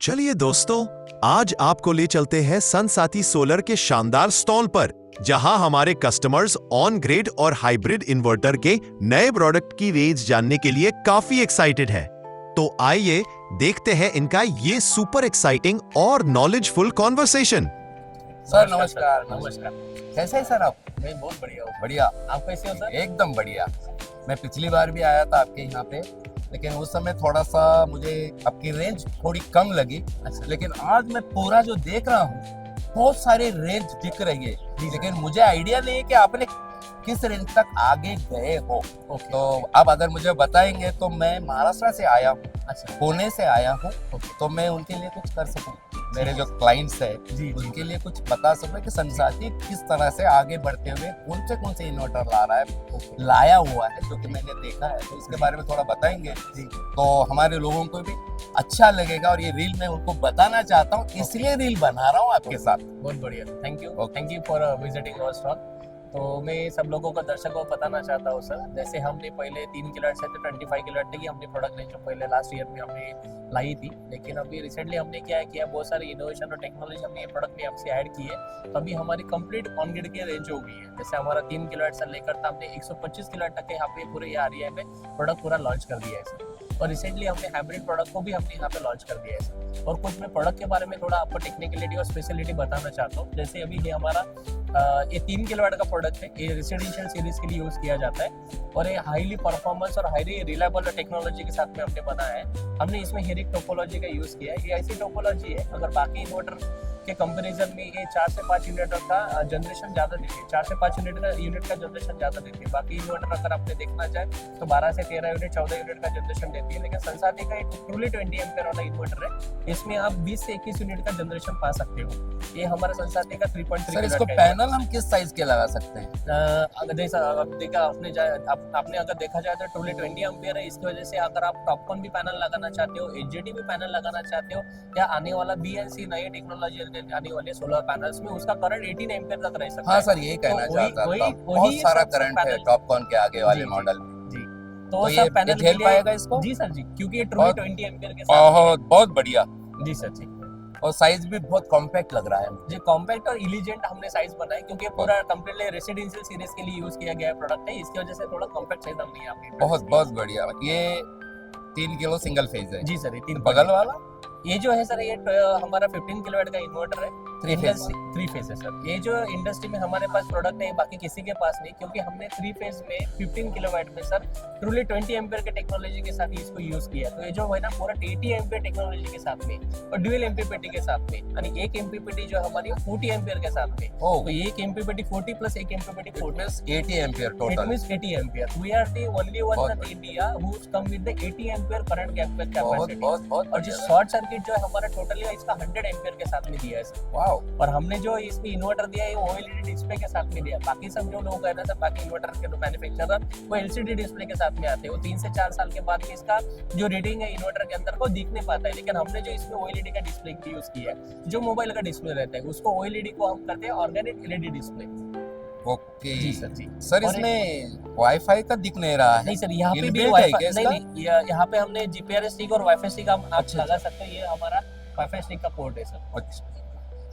चलिए दोस्तों, आज आपको ले चलते हैं सनसाती सोलर के शानदार स्टॉल पर, जहां हमारे कस्टमर्स ऑन ग्रिड और हाइब्रिड इन्वर्टर के नए प्रोडक्ट की रेंज जानने के लिए काफी एक्साइटेड है। तो आइए देखते हैं इनका ये सुपर एक्साइटिंग और नॉलेजफुल कॉन्वर्सेशन। सर नमस्कार। नमस्कार। कैसे हैं सर आप? मैं बहुत बढ़िया हूँ। बढ़िया। आप कैसे हो सर? एकदम बढ़िया। मैं पिछली बार भी आया था आपके यहाँ पे, लेकिन उस समय थोड़ा सा मुझे आपकी रेंज थोड़ी कम लगी। अच्छा। लेकिन आज मैं पूरा जो देख रहा हूँ, बहुत सारे रेंज दिख रही है, लेकिन मुझे आइडिया नहीं है कि आपने किस रेंज तक आगे गए हो। ओके। तो आप अगर मुझे बताएंगे तो मैं महाराष्ट्र से आया हूँ, अच्छा। पुणे से आया हूँ, ओके। तो मैं उनके लिए कुछ कर सकूँ। मेरे जो क्लाइंट्स है जी उनके लिए कुछ बता सकूँ कि सनसाती किस तरह से आगे बढ़ते हुए कौन से इन्वर्टर ला रहा है, लाया हुआ है, जो कि मैंने देखा है। तो इसके बारे में थोड़ा बताएंगे जी। तो हमारे लोगों को भी अच्छा लगेगा। और ये रील मैं उनको बताना चाहता हूँ, इसलिए रील बना रहा हूँ आपके साथ। बहुत बढ़िया। Thank you. Okay. Thank you for visiting our stall. तो मैं सब लोगों को, दर्शकों को बताना चाहता हूँ सर, जैसे हमने पहले 3 किलोवाट से 25 किलोवाट तक की हमने प्रोडक्ट रेंज जो पहले लास्ट ईयर में हमने लाई थी, लेकिन अभी रिसेंटली हमने क्या किया, बहुत सारे इनोवेशन और टेक्नोलॉजी हमने ये प्रोडक्ट में आपसे ऐड की है। तो अभी हमारी कंप्लीट ऑन ग्रिड की रेंज हो गई है। जैसे हमारा 3 किलोवाट से लेकर हमने 125 किलोवाट तक के यहाँ पे पूरे एरिया में प्रोडक्ट पूरा लॉन्च कर दिया है सर। और रिसेंटली हमने हाइब्रिड प्रोडक्ट को भी हमने यहाँ पे लॉन्च कर दिया है सर। और कुछ मैं प्रोडक्ट के बारे में थोड़ा आपको टेक्निकलिटी और स्पेशलिटी बताना चाहता हूँ। जैसे अभी ये हमारा ये 3 किलोवाट का प्रोडक्ट है, ये रेसिडेंशियल सीरीज के लिए यूज किया जाता है और ये हाईली परफॉर्मेंस और हाईली रिलायबल टेक्नोलॉजी के साथ में हमने बनाया है। हमने इसमें हेरिक टोपोलॉजी का यूज किया है। ये ऐसी टोपोलॉजी है, अगर बाकी इन्वर्टर के कंपैरिजन में ये 4 से 5 यूनिट का जनरेशन ज्यादा देती है, 4 से 5 यूनिट का जनरेशन ज्यादा देती है। बाकी इन्वर्टर अगर आपने देखना चाहे तो 12 से 13 यूनिट, 14 यूनिट का जनरेशन देती है, लेकिन सनसाती का एक ट्रूली 20 एम्पियर वाला इन्वर्टर है, इसमें आप 20 से 21 यूनिट का जनरेशन पा सकते हो। ये हमारा सनसाती का 3.3 सर इसको पैनल हम किस साइज के लगा सकते हैं? अगर देखा आपने अगर देखा जाए तो ट्रूली 20 एम्पियर है। इसकी वजह से अगर आप टॉपकॉन भी पैनल लगाना चाहते हो, एचजेडी भी पैनल लगाना चाहते हो, या आने वाला बीएनसी नई टेक्नोलॉजी आने वाले सोलर पैनल्स में उसका करंट 18 एम्पियर तक रह सकता है। हाँ सर, यही कहना तो चाहता था। वही बहुत सारा सब करंट है पैनल। टॉपकॉन के आगे वाले जी, जी। मॉडल में। जी। तो सब ये पैनल झेल के लिए- पाएगा इसको? जी सर जी, क्योंकि ये ट्रूली 20 एम्पियर के साथ बहुत बढ़िया। जी सर जी। और साइज भी बहुत कॉम्पैक्ट लग रहा है। जी कॉम्पैक्ट और इलिजेंट हमने साइज बनाया, क्योंकि ये पूरा कंप्लीटली रेसिडेंशियल सीरीज के लिए यूज किया गया प्रोडक्ट है। इसकी वजह से थोड़ा कॉम्पैक्ट साइज हमने यहाँ पे बहुत बढ़िया। ये 3 किलो सिंगल फेज है। जी सर। ये 3 बगल वाला ये जो है सर, ये हमारा 15 किलोवाट का इन्वर्टर है, 3 फेज। 3 फेज है सर। ये जो इंडस्ट्री में हमारे पास प्रोडक्ट है, बाकी किसी के पास नहीं, क्योंकि हमने 3 फेज में 15 किलोवाट में सर ट्रूली 20 एम्पियर के टेक्नोलॉजी के साथ इसको यूज किया। तो ये जो है ना पूरा 80 एम्पियर टेक्नोलॉजी के साथ में और ड्यूअल एमपीपीटी के साथ में, यानी एक एमपीपीटी जो हमारी 40 एम्पियर के साथ में। ओह, तो एक एमपीपीटी 40 प्लस एक MPPT 40 80 ampere It total. means 80 ampere. We are the only one बहुत in India who's come with the 80 ampere current capacity. बहुत और जो शॉर्ट सर्किट जो है हमारा टोटली इसका 100 एम्पियर के साथ में दिया है सर। वाओ। और हमने जो इसमें इन्वर्टर दिया है, वो ओएलईडी डिस्प्ले के साथ में दिया है। बाकी सब जो लोग है ना सर, बाकी इन्वर्टर के मैन्युफैक्चरर वो एलसीडी डिस्प्ले के साथ में आते हैं। वो 3 से 4 साल के बाद में इसका जो रीडिंग है इन्वर्टर के अंदर को दिख नहीं पाता है, लेकिन हमने जो इसमें ओएलईडी का डिस्प्ले यूज किया है, जो मोबाइल का डिस्प्ले रहता है उसको ओएलईडी को हम करते हैं ऑर्गेनिक एलईडी डिस्प्ले। ओके जी सर जी। सर, और इसमें वाईफाई का दिख नहीं रहा है। नहीं सर, यहाँ पे भी Inbuilt है वाईफाई क्या नहीं, इसका? नहीं, यहाँ पे हमने जीपीआरएस स्टिक और वाईफाई स्टिक आप अच्छा, लगा सकते हैं। ये हमारा वाईफाई स्टिक का पोर्ट है सर। अच्छा।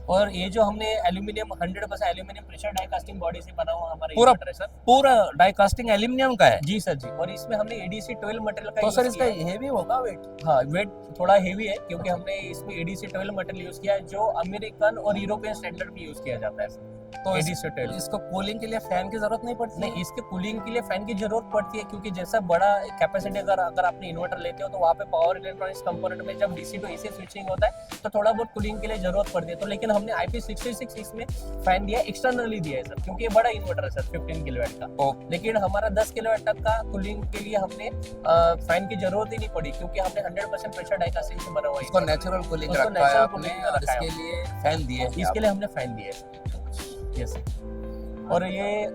और ये जो हमने aluminium 100% aluminium pressure die casting body से बना हुआ हमारा पूरा- इन्वर्टर है सर। पूरा डाई कास्टिंग एल्यूमिनियम का है? जी सर जी। और इसमें हमने एडीसी 12 मटेरियल का तो यूज सर इसका किया है। हेवी होगा वेट? हाँ, वेट थोड़ा हेवी है, क्योंकि हमने इसमें एडीसी 12 मटेरियल यूज किया है, जो अमेरिकन और यूरोपियन स्टैंडर्ड में यूज किया जाता है सर। तो एडीसी 12 इसको कूलिंग के लिए फैन की जरूरत नहीं पड़ती? नहीं, इसके कूलिंग के लिए फैन की जरूरत पड़ती है, क्योंकि जैसा बड़ा कैपेसिटी अगर आपने इन्वर्टर लेते हो तो वहाँ पे पावर इलेक्ट्रॉनिक्स कंपोनेंट में जब डीसी टू एसी स्विचिंग होता है तो थोड़ा बहुत कूलिंग के लिए जरूरत पड़ती है। तो लेकिन हमने IP66 इसमें फैन दिया, एक्सटर्नली दिया है सर, क्योंकि ये बड़ा इन्वर्टर है सर 15 किलोवाट का। लेकिन हमारा 10 किलोवाट तक का कूलिंग के लिए हमने फैन की जरूरत ही नहीं पड़ी, क्योंकि हमने 100% प्रेशर डाई कास्टिंग से बना हुआ है। इसको नेचुरल कूलिंग उसको रखा है natural आपने cooling और रखा है इसके लिए फैन दिए हैं इसके लिए हमने फैन दिया है। यस। और ये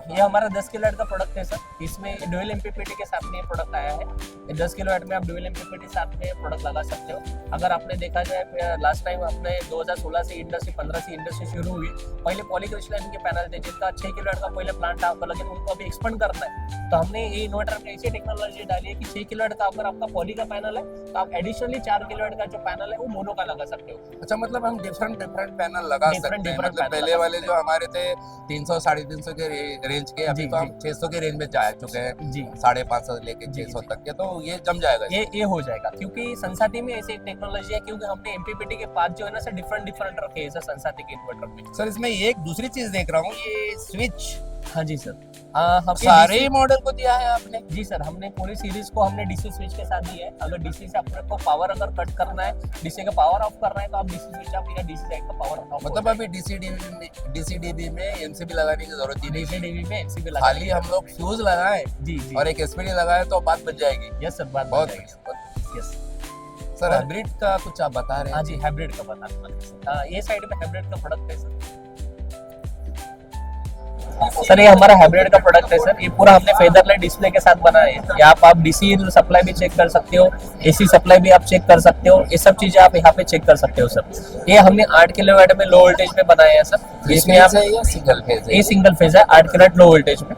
ये हमारा 10 किलोवाट का प्रोडक्ट है सर। इसमें ड्यूअल एमपीपीटी के साथ में ये प्रोडक्ट आया है। ये 10 किलोवाट में आप ड्यूअल एमपीपीटी साथ में प्रोडक्ट लगा सकते हो। अगर आपने देखा जाए लास्ट टाइम आपने 2016 से इंडस्ट्री 15 से इंडस्ट्री शुरू हुई, पहले पॉलीक्रिस्टलाइन के पैनल थे जिनका 6 किलोवाट का पहले प्लांट था आपका, लेकिन उनको अभी एक्सपेंड करना है। तो हमने ये इन्वर्टर में ऐसी टेक्नोलॉजी डाली है कि 6 किलोवाट का अगर आपका पॉली का पैनल है तो आप एडिशनली 4 किलोवाट का जो पैनल है वो मोनो का लगा सकते हो। अच्छा, मतलब हम डिफरेंट पैनल लगा सकते हैं। different मतलब panel पहले लगा वाले सकते जो हमारे थे 300 350 के रेंज के, अभी जी, तो हम जी। 600 के रेंज में जा चुके हैं, जी 550 से लेके जी, 600 जी। तक के। तो ये जम जाएगा। ये हो जाएगा क्योंकि संसाती में ऐसी एक टेक्नोलॉजी है, क्योंकि हमने एमपीपीटी के पार्ट जो है ना सर डिफरेंट रखे हैं सर संसाती के इन्वर्टर में। सर इसमें एक दूसरी चीज देख रहा हूँ, ये स्विच हाँ जी सर, हम सारे ही मॉडल को दिया है आपने। जी सर, हमने पूरी सीरीज को हमने डीसी स्विच के साथ दी है। अगर डीसी से आपको पावर अगर कट करना है, डीसी का पावर ऑफ करना है, तो आप डीसी स्विच आप या डीसी साइड का पावर ऑफ। मतलब अभी डीसीडीबी में एमसीबी लगाने की जरूरत ही नहीं है। डीसी में एमसीबी लगा खाली हम लोग फ्यूज लगाए जी जी और एक एसपीडी लगाए तो बात बच जाएगी। यस सर, बात बहुत बहुत यस सर हाइब्रिड का कुछ आप बता रहे हाँ हैं। जी, हाइब्रिड का बता रहा हूँ। ये साइड में हाइब्रिड का प्रोडक्ट है सर, ये हमारा हाइब्रिड का प्रोडक्ट है सर। ये पूरा हमने फेदरलाइट डिस्प्ले के साथ बनाया है। यहाँ आप डीसी सप्लाई भी चेक कर सकते हो, एसी सप्लाई भी आप चेक कर सकते हो। ये सब चीजें आप यहाँ पे चेक कर सकते हो सर। ये हमने 8 किलोवाट में लो वोल्टेज में बनाया है सर। इसमें आप सिंगल फेज है। ये सिंगल फेज है 8 किलोवाट लो वोल्टेज में।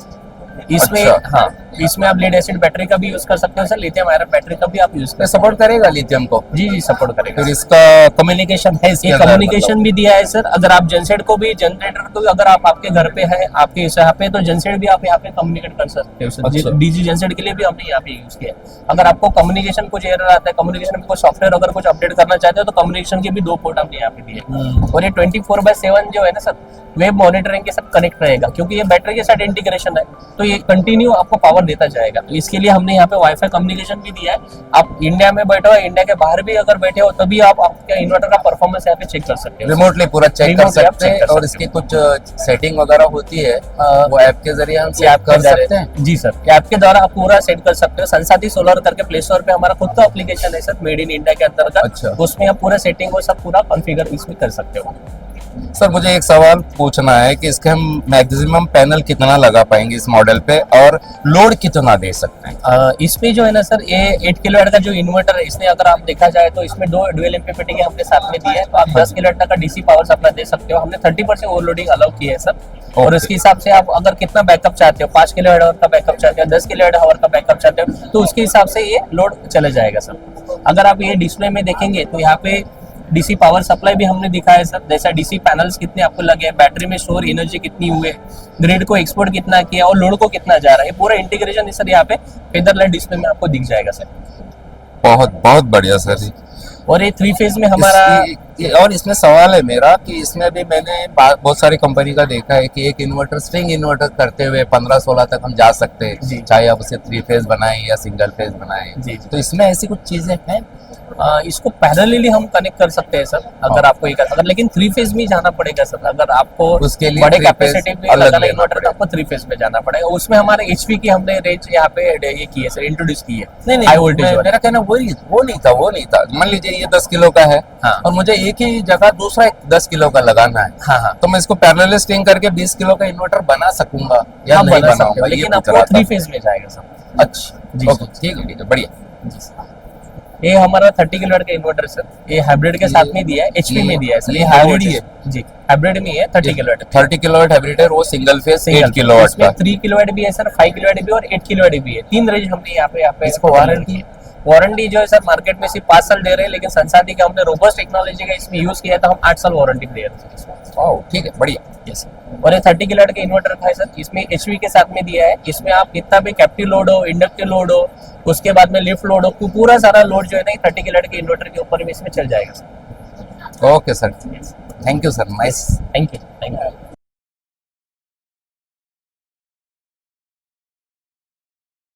इसमें अच्छा। हाँ, इसमें आप लीड एसिड बैटरी का भी यूज कर सकते हो सर, लिथियम आयरन बैटरी का भी आप यूज कर सपोर्ट करेगा लिथियम को? जी जी सपोर्ट करेगा। फिर इसका कम्युनिकेशन है इसके ये अंदर? कम्युनिकेशन भी दिया है सर। अगर आप जनसेट को भी, जनरेटर को भी अगर आप आपके घर पे है, आपके यहाँ पे, तो जनसेट भी आप यहाँ पे कम्युनिकेट कर सकते हो सर। अच्छा। डीजी जनसेट के लिए भी हमने यहाँ पे यूज किया है। अगर आपको कम्युनिकेशन कुछ एरर आता है, कम्युनिकेशन में कोई सॉफ्टवेयर अगर कुछ अपडेट करना चाहते हो, तो कम्युनिकेशन के भी 2 पोर्ट हमने यहाँ पे दिए। और ये 24/7 जो है ना सर, वेब मॉनिटरिंग के साथ कनेक्ट रहेगा, क्योंकि ये बैटरी के साथ इंटीग्रेशन है, तो ये कंटिन्यू आपको पावर देता जाएगा। तो इसके लिए हमने यहाँ पे वाईफाई कम्युनिकेशन भी दिया है। आप इंडिया में बैठे हो, इंडिया के बाहर भी अगर बैठे हो, तभी आप आपके इन्वर्टर का परफॉर्मेंस यहाँ पे चेक कर सकते हो। रिमोटली पूरा चेक कर Remotely आप सकते check हैं। कर और सकते इसकी कुछ सेटिंग वगैरह होती है, वो ऐप के जरिए हम ये सेट ऐप कर के द्वारा- सकते हैं। जी सर, ये ऐप के द्वारा आप पूरा सेट कर सकते हो। संसाती सोलर करके प्ले स्टोर पे हमारा खुद का एप्लीकेशन है सर, मेड इन इंडिया के अंतर्गत। अच्छा। उसमें आप पूरा सेटिंग और सब पूरा कॉन्फ़िगर इसमें कर सकते हो। सर मुझे एक सवाल पूछना है कि इसके हम मैक्सिमम पैनल कितना लगा पाएंगे इस मॉडल पे, और लोड कितना दे सकते हैं? इसमें जो है ना सर, ये 8 किलोवाट का जो इन्वर्टर है, इसमें अगर आप देखा जाए तो इसमें 2 ड्यूअल एमपीपीटी के हमने साथ में दिया है। तो आप 10 किलोवाट तक का डीसी पावर सप्लाई दे सकते हो। हमने 30% ओवरलोडिंग अलाउ की है सर। और उसके हिसाब से आप अगर कितना बैकअप चाहते हो, 5 किलोवाट आवर का बैकअप चाहते हो, 10 किलोवाट आवर का बैकअप चाहते हो, तो उसके हिसाब से ये लोड चले जाएगा सर। अगर आप ये डिस्प्ले में देखेंगे तो यहाँ पे डीसी पावर सप्लाई भी हमने दिखाया है सर, जैसा डीसी पैनल्स कितने आपको लगे, बैटरी में स्टोर एनर्जी कितनी हुई है, ग्रिड को एक्सपोर्ट कितना किया और लोड को कितना जा रहा है, पूरा इंटीग्रेशन सर यहाँ पे फेदरलाइट डिस्प्ले में आपको दिख जाएगा सर। बहुत बहुत बढ़िया सर। और ये 3 फेज में हमारा और इसमें सवाल है मेरा कि इसमें भी मैंने बहुत सारी कंपनी का देखा है कि एक इन्वर्टर स्ट्रिंग इन्वर्टर करते हुए 15-16 तक हम जा सकते जी। हैं, चाहे आप उसे 3 फेज बनाएं या सिंगल फेज बनाएं। जी। तो इसमें ऐसी कुछ चीजें हैं? इसको पैरेलली हम कनेक्ट कर सकते हैं सर, अगर आपको एक अगर, लेकिन 3 फेज में जाना पड़ेगा सर। अगर आपको उसके लिए बड़े 3 फेज कैपेसिटी में अलग लगाना लेना इन्वर्टर तो आपको 3 फेज में जाना पड़ेगा। उसमें हमारे एचपी की हमने रेंज यहाँ पे ये की है सर, इंट्रोड्यूस की है। नहीं हाई वोल्टेज वाली। मेरा कहना वो नहीं था। मान लीजिए ये 10 किलो का है हाँ। और मुझे एक ही जगह दूसरा 10 किलो का लगाना है, हाँ हाँ, तो मैं इसको पैरेलल स्ट्रिंग करके 20 किलो का इन्वर्टर बना सकूंगा या आप नहीं बना सकते हो, बनाऊंगा? ये लेकिन पूछ आपको रहा 3 था। फेज में जाएगा सर। अच्छा जी, ओके, ठीक है बढ़िया। जी सर। ये हमारा 30 किलोवाट का इन्वर्टर सर, ये हाइब्रिड के साथ में दिया है, एचपी में दिया है सर। ये हाई hybrid ही वोल्टेज जी, हाइब्रिड में है 30 किलोवाट। 30 किलोवाट हाइब्रिड है, वो सिंगल फेज 8 किलोवाट इसमें का। 3 किलोवाट भी है सर, 5 किलोवाट भी और 8 किलोवाट भी है। 3 रेंज हमने यहाँ पे इसको वारंटी जो है सर, मार्केट में सिर्फ 5 साल दे रहे हैं, लेकिन संसाधी का हमने रोबस्ट टेक्नोलॉजी का इसमें यूज किया था, हम 8 साल वारंटी दे रहे हैं। वाओ, ठीक है बढ़िया। यस, और ये 30 किलोवाट का इन्वर्टर था सर, इसमें एचवी के साथ में दिया है। इसमें आप कितना भी कैप्टिव लोड हो, इंडक्टिव लोड हो, उसके बाद में लिफ्ट लोड हो, तो पूरा सारा लोड जो है ना 30 किलोवाट के इन्वर्टर के ऊपर में इसमें चल जाएगा sir. Okay sir, thank you sir, nice. Thank you.